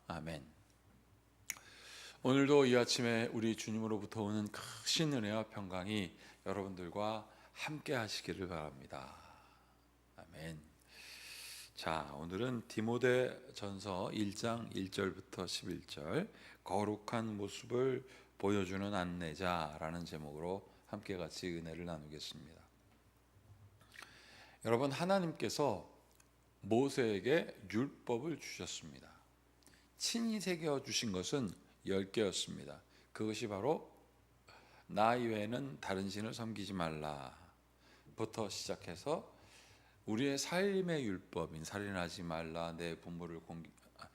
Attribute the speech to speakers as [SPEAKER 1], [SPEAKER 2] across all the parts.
[SPEAKER 1] 아멘. 오늘도 이 아침에 우리 주님으로부터 오는 크신 은혜와 평강이 여러분들과 함께 하시기를 바랍니다. 아멘. 자, 오늘은 디모데전서 1장 1절부터 11절 거룩한 모습을 보여주는 안내자라는 제목으로 함께 같이 은혜를 나누겠습니다. 여러분, 하나님께서 모세에게 율법을 주셨습니다. 친히 새겨 주신 것은 10개였습니다. 그것이 바로 나 이외에는 다른 신을 섬기지 말라부터 시작해서 우리의 삶의 율법인 살인하지 말라, 내 부모를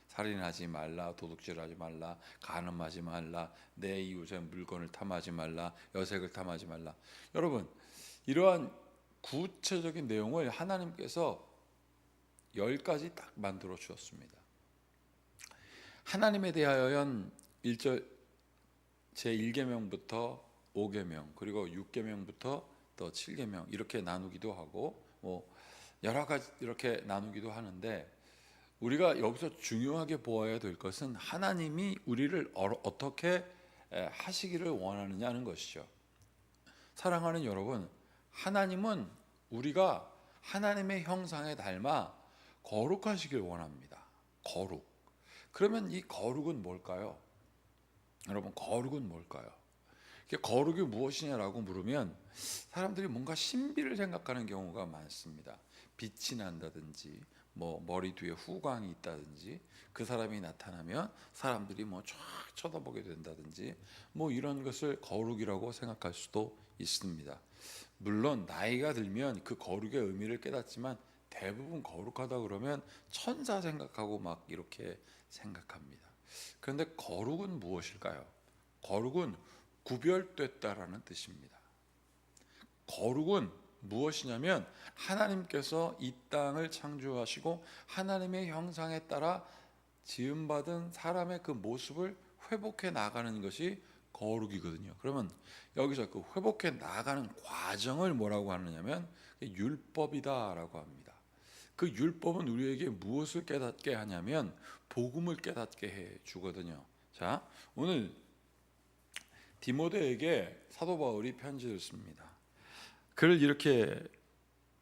[SPEAKER 1] 살인하지 말라, 도둑질하지 말라, 간음하지 말라, 내 이웃의 물건을 탐하지 말라, 여색을 탐하지 말라. 여러분, 이러한 구체적인 내용을 하나님께서 10가지 딱 만들어 주었습니다. 하나님에 대하여는 1절 제1계명부터 5계명 그리고 6계명부터 또 7계명 이렇게 나누기도 하고 여러 가지 이렇게 나누기도 하는데, 우리가 여기서 중요하게 보아야 될 것은 하나님이 우리를 어떻게 하시기를 원하느냐는 것이죠. 사랑하는 여러분, 하나님은 우리가 하나님의 형상에 닮아 거룩하시길 원합니다. 거룩. 그러면 이 거룩은 뭘까요? 여러분, 거룩은 뭘까요? 거룩이 무엇이냐라고 물으면 사람들이 뭔가 신비를 생각하는 경우가 많습니다. 빛이 난다든지 머리 뒤에 후광이 있다든지 그 사람이 나타나면 사람들이 쫙 쳐다보게 된다든지 이런 것을 거룩이라고 생각할 수도 있습니다. 물론 나이가 들면 그 거룩의 의미를 깨닫지만 대부분 거룩하다 그러면 천사 생각하고 막 이렇게 생각합니다. 그런데 거룩은 무엇일까요? 거룩은 구별됐다라는 뜻입니다. 거룩은 무엇이냐면 하나님께서 이 땅을 창조하시고 하나님의 형상에 따라 지음받은 사람의 그 모습을 회복해 나가는 것이 거룩이거든요. 그러면 여기서 그 회복해 나가는 과정을 뭐라고 하느냐면 율법이다라고 합니다. 그 율법은 우리에게 무엇을 깨닫게 하냐면 복음을 깨닫게 해 주거든요. 자, 오늘 디모데에게 사도 바울이 편지를 씁니다. 그를 이렇게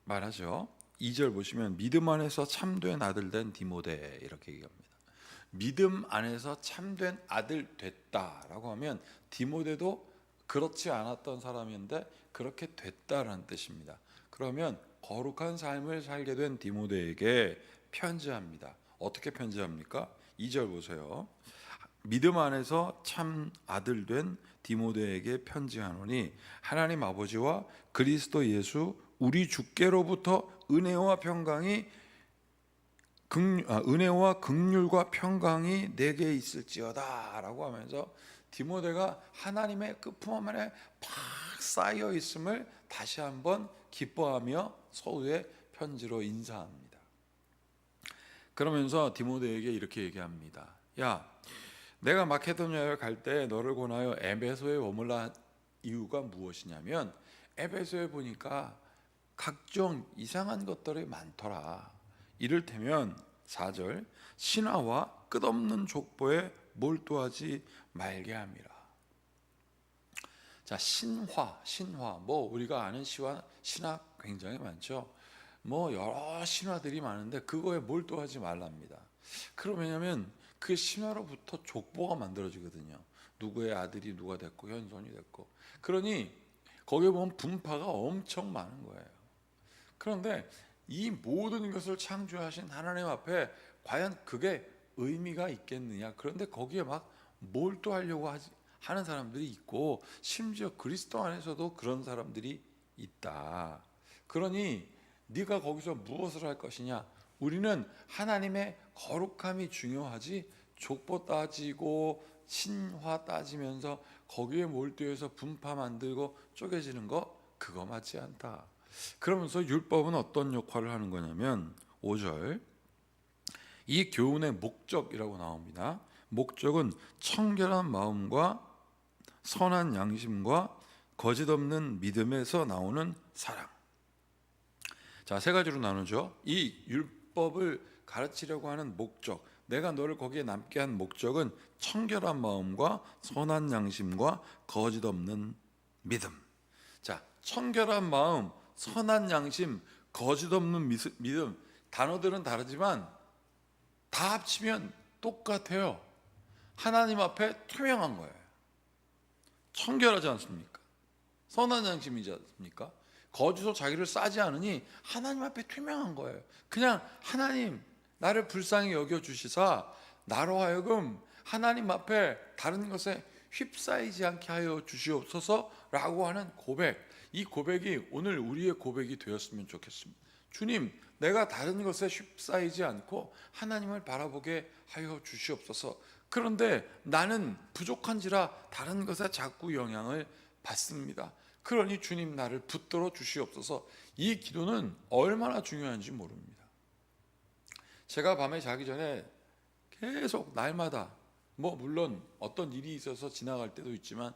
[SPEAKER 1] 말하죠. 2절 보시면 믿음 안에서 참된 아들 된 디모데 이렇게 얘기합니다. 믿음 안에서 참된 아들 됐다라고 하면 디모데도 그렇지 않았던 사람인데 그렇게 됐다라는 뜻입니다. 그러면 거룩한 삶을 살게 된 디모데에게 편지합니다. 어떻게 편지합니까? 2절 보세요. 믿음 안에서 참 아들 된 디모데에게 편지하노니 하나님 아버지와 그리스도 예수 우리 주께로부터 은혜와 긍휼과 평강이 내게 있을지어다 라고 하면서 디모데가 하나님의 그 품 안에 팍 쌓여 있음을 다시 한번 기뻐하며 서두에 편지로 인사합니다. 그러면서 디모데에게 이렇게 얘기합니다. 야, 내가 마케도니아에 갈 때 너를 권하여 에베소에 머물라 이유가 무엇이냐면 에베소에 보니까 각종 이상한 것들이 많더라. 이를테면 4절 신화와 끝없는 족보에 몰두하지 말게 함이라. 자, 신화 우리가 아는 신화 굉장히 많죠. 여러 신화들이 많은데 그거에 몰두하지 말랍니다. 그러면 그 신화로부터 족보가 만들어지거든요. 누구의 아들이 누가 됐고 현손이 됐고. 그러니 거기에 보면 분파가 엄청 많은 거예요. 그런데 이 모든 것을 창조하신 하나님 앞에 과연 그게 의미가 있겠느냐? 그런데 거기에 막 몰두하려고 하는 사람들이 있고 심지어 그리스도 안에서도 그런 사람들이 있다. 그러니 네가 거기서 무엇을 할 것이냐? 우리는 하나님의 거룩함이 중요하지 족보 따지고 신화 따지면서 거기에 몰두해서 분파 만들고 쪼개지는 거 그거 맞지 않다. 그러면서 율법은 어떤 역할을 하는 거냐면 5절 이 교훈의 목적이라고 나옵니다. 목적은 청결한 마음과 선한 양심과 거짓 없는 믿음에서 나오는 사랑. 자, 세 가지로 나누죠. 이 율법을 가르치려고 하는 목적, 내가 너를 거기에 남게 한 목적은 청결한 마음과 선한 양심과 거짓 없는 믿음. 자, 청결한 마음, 선한 양심, 거짓 없는 믿음. 단어들은 다르지만 다 합치면 똑같아요. 하나님 앞에 투명한 거예요. 청결하지 않습니까? 선한 양심이지 않습니까? 거짓으로 자기를 싸지 않으니 하나님 앞에 투명한 거예요. 그냥 하나님 나를 불쌍히 여겨주시사 나로 하여금 하나님 앞에 다른 것에 휩싸이지 않게 하여 주시옵소서라고 하는 고백. 이 고백이 오늘 우리의 고백이 되었으면 좋겠습니다. 주님, 내가 다른 것에 휩싸이지 않고 하나님을 바라보게 하여 주시옵소서. 그런데 나는 부족한지라 다른 것에 자꾸 영향을 받습니다. 그러니 주님 나를 붙들어 주시옵소서. 이 기도는 얼마나 중요한지 모릅니다. 제가 밤에 자기 전에 계속 날마다 물론 어떤 일이 있어서 지나갈 때도 있지만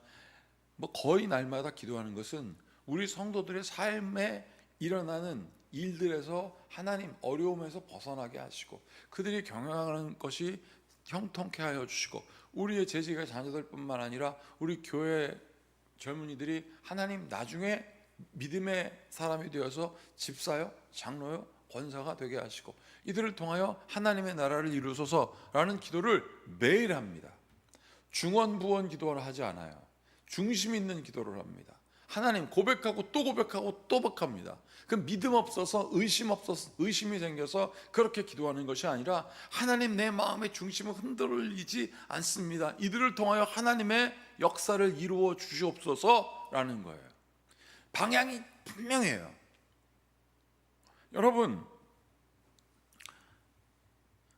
[SPEAKER 1] 거의 날마다 기도하는 것은 우리 성도들의 삶에 일어나는 일들에서 하나님 어려움에서 벗어나게 하시고 그들이 경영하는 것이 형통케 하여 주시고 우리의 재직의 자녀들뿐만 아니라 우리 교회 젊은이들이 하나님 나중에 믿음의 사람이 되어서 집사요, 장로요, 권사가 되게 하시고 이들을 통하여 하나님의 나라를 이루소서라는 기도를 매일 합니다. 중언부언 기도를 하지 않아요. 중심 있는 기도를 합니다. 하나님 고백하고 또 고백하고 또 고백합니다. 그 믿음 없어서 의심이 생겨서 그렇게 기도하는 것이 아니라 하나님 내 마음의 중심을 흔들리지 않습니다. 이들을 통하여 하나님의 역사를 이루어 주시옵소서라는 거예요. 방향이 분명해요. 여러분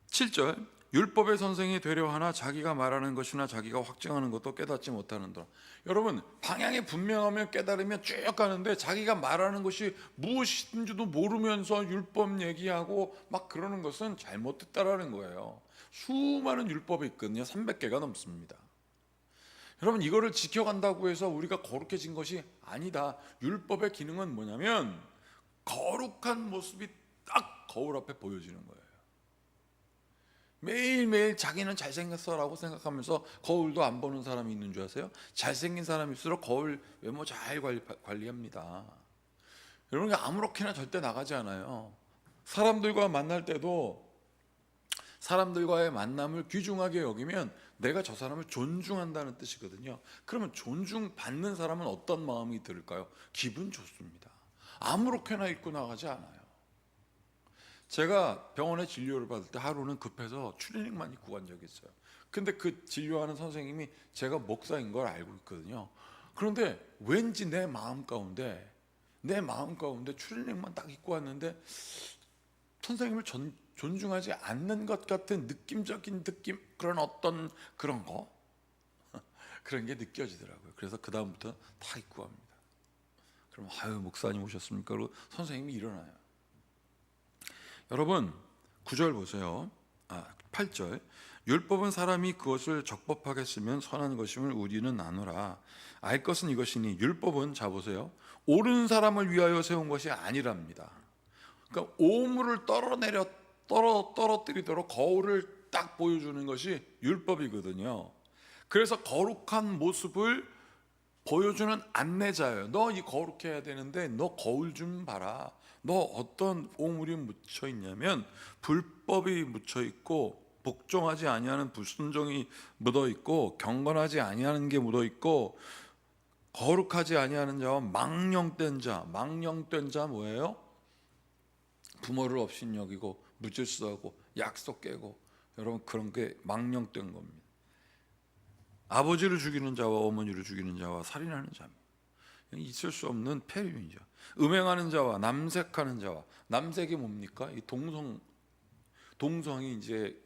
[SPEAKER 1] 7절 율법의 선생이 되려 하나 자기가 말하는 것이나 자기가 확증하는 것도 깨닫지 못하는도다. 여러분 방향이 분명하면 깨달으면 쭉 가는데 자기가 말하는 것이 무엇인지도 모르면서 율법 얘기하고 막 그러는 것은 잘못 듣다라는 거예요. 수많은 율법이 있거든요. 300개가 넘습니다. 여러분 이거를 지켜간다고 해서 우리가 거룩해진 것이 아니다. 율법의 기능은 뭐냐면 거룩한 모습이 딱 거울 앞에 보여지는 거예요. 매일매일 자기는 잘생겼어라고 생각하면서 거울도 안 보는 사람이 있는 줄 아세요? 잘생긴 사람일수록 거울 외모 잘 관리합니다. 여러분 아무렇게나 절대 나가지 않아요. 사람들과 만날 때도 사람들과의 만남을 귀중하게 여기면 내가 저 사람을 존중한다는 뜻이거든요. 그러면 존중받는 사람은 어떤 마음이 들을까요? 기분 좋습니다. 아무렇게나 입고 나가지 않아요. 제가 병원에 진료를 받을 때 하루는 급해서 추리닝만 입고 간 적이 있어요. 근데 그 진료하는 선생님이 제가 목사인 걸 알고 있거든요. 그런데 왠지 내 마음 가운데 추리닝만 딱 입고 왔는데 선생님을 존중하지 않는 것 같은 느낌적인 느낌, 그런 거 그런 게 느껴지더라고요. 그래서 그 다음부터 다 입고 갑니다. 그럼 목사님 오셨습니까? 그리고 선생님이 일어나요. 여러분 9절 보세요. 8절 율법은 사람이 그것을 적법하게 쓰면 선한 것임을 우리는 아노라. 알 것은 이것이니 율법은 자 보세요. 옳은 사람을 위하여 세운 것이 아니랍니다. 그러니까 오물을 떨어뜨리도록 거울을 딱 보여주는 것이 율법이거든요. 그래서 거룩한 모습을 보여주는 안내자예요. 너 이 거룩해야 되는데 너 거울 좀 봐라. 너 어떤 오물이 묻혀 있냐면 불법이 묻혀 있고 복종하지 아니하는 불순종이 묻어 있고 경건하지 아니하는 게 묻어 있고 거룩하지 아니하는 자와 망령된 자 뭐예요? 부모를 업신여기고 무질서하고 약속 깨고 여러분 그런 게 망령된 겁니다. 아버지를 죽이는 자와 어머니를 죽이는 자와 살인하는 자입니다. 있을 수 없는 폐륜이죠. 음행하는 자와 남색하는 자와, 남색이 뭡니까? 이 동성이 이제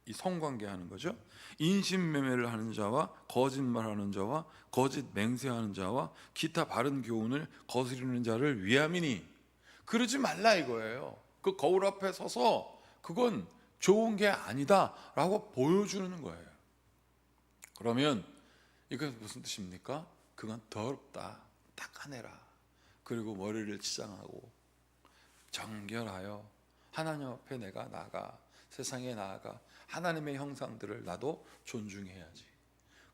[SPEAKER 1] 이 성관계하는 거죠. 인신매매를 하는 자와 거짓말하는 자와 거짓 맹세하는 자와 기타 바른 교훈을 거스르는 자를 위함이니 그러지 말라 이거예요. 그 거울 앞에 서서 그건 좋은 게 아니다라고 보여주는 거예요. 그러면 이것은 무슨 뜻입니까? 그건 더럽다, 닦아내라. 그리고 머리를 치장하고 정결하여 하나님 앞에 내가 나아가 세상에 나아가 하나님의 형상들을 나도 존중해야지.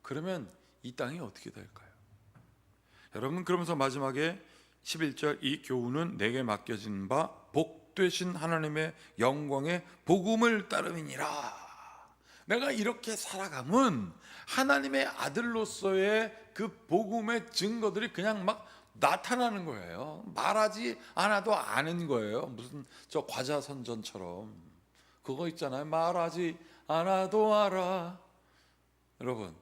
[SPEAKER 1] 그러면 이 땅이 어떻게 될까요? 여러분, 그러면서 마지막에 11절, 이 교훈은 내게 맡겨진 바 복되신 하나님의 영광의 복음을 따름이니라. 내가 이렇게 살아가면 하나님의 아들로서의 그 복음의 증거들이 그냥 막 나타나는 거예요. 말하지 않아도 아는 거예요. 무슨 저 과자 선전처럼 그거 있잖아요. 말하지 않아도 알아. 여러분,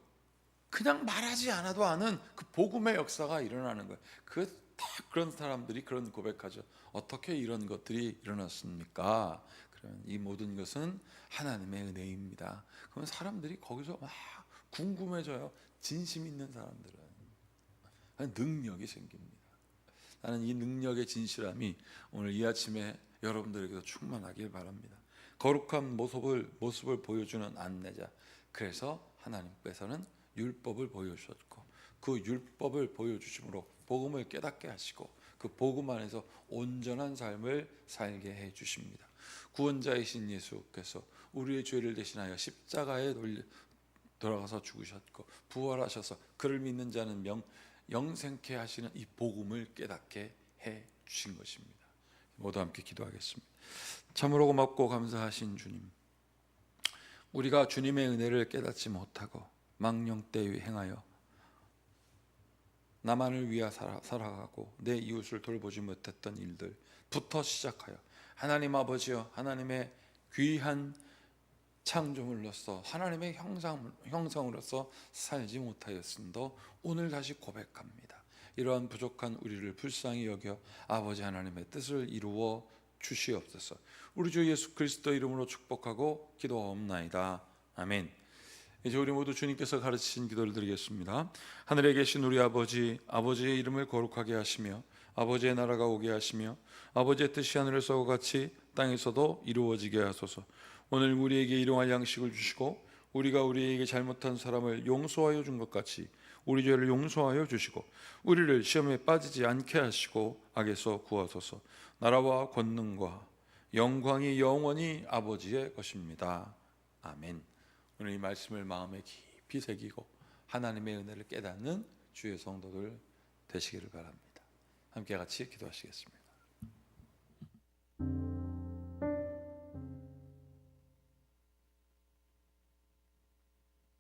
[SPEAKER 1] 그냥 말하지 않아도 아는 그 복음의 역사가 일어나는 거예요. 다 그런 사람들이 그런 고백하죠. 어떻게 이런 것들이 일어났습니까? 그러면 이 모든 것은 하나님의 은혜입니다. 그러면 사람들이 거기서 막 궁금해져요. 진심 있는 사람들은 능력이 생깁니다. 나는 이 능력의 진실함이 오늘 이 아침에 여러분들에게도 충만하길 바랍니다. 거룩한 모습을 보여주는 안내자. 그래서 하나님께서는 율법을 보여주셨고, 그 율법을 보여주심으로 복음을 깨닫게 하시고, 그 복음 안에서 온전한 삶을 살게 해 주십니다. 구원자이신 예수께서 우리의 죄를 대신하여 십자가에 돌아가서 죽으셨고 부활하셔서 그를 믿는 자는 영생케 하시는 이 복음을 깨닫게 해 주신 것입니다. 모두 함께 기도하겠습니다. 참으로 고맙고 감사하신 주님, 우리가 주님의 은혜를 깨닫지 못하고 망령되이 행하여 나만을 위하여 살아가고 내 이웃을 돌보지 못했던 일들부터 시작하여 하나님 아버지여, 하나님의 귀한 창조물로서 하나님의 형상으로서 살지 못하였음도 오늘 다시 고백합니다. 이러한 부족한 우리를 불쌍히 여겨 아버지 하나님의 뜻을 이루어 주시옵소서. 우리 주 예수 그리스도 이름으로 축복하고 기도하옵나이다. 아멘. 이제 우리 모두 주님께서 가르치신 기도를 드리겠습니다. 하늘에 계신 우리 아버지, 아버지의 이름을 거룩하게 하시며 아버지의 나라가 오게 하시며 아버지의 뜻이 하늘에서와 같이 땅에서도 이루어지게 하소서. 오늘 우리에게 일용할 양식을 주시고 우리가 우리에게 잘못한 사람을 용서하여 준 것 같이 우리 죄를 용서하여 주시고 우리를 시험에 빠지지 않게 하시고 악에서 구하소서. 나라와 권능과 영광이 영원히 아버지의 것입니다. 아멘. 오늘 이 말씀을 마음에 깊이 새기고 하나님의 은혜를 깨닫는 주의 성도들 되시기를 바랍니다. 함께 같이 기도하시겠습니다.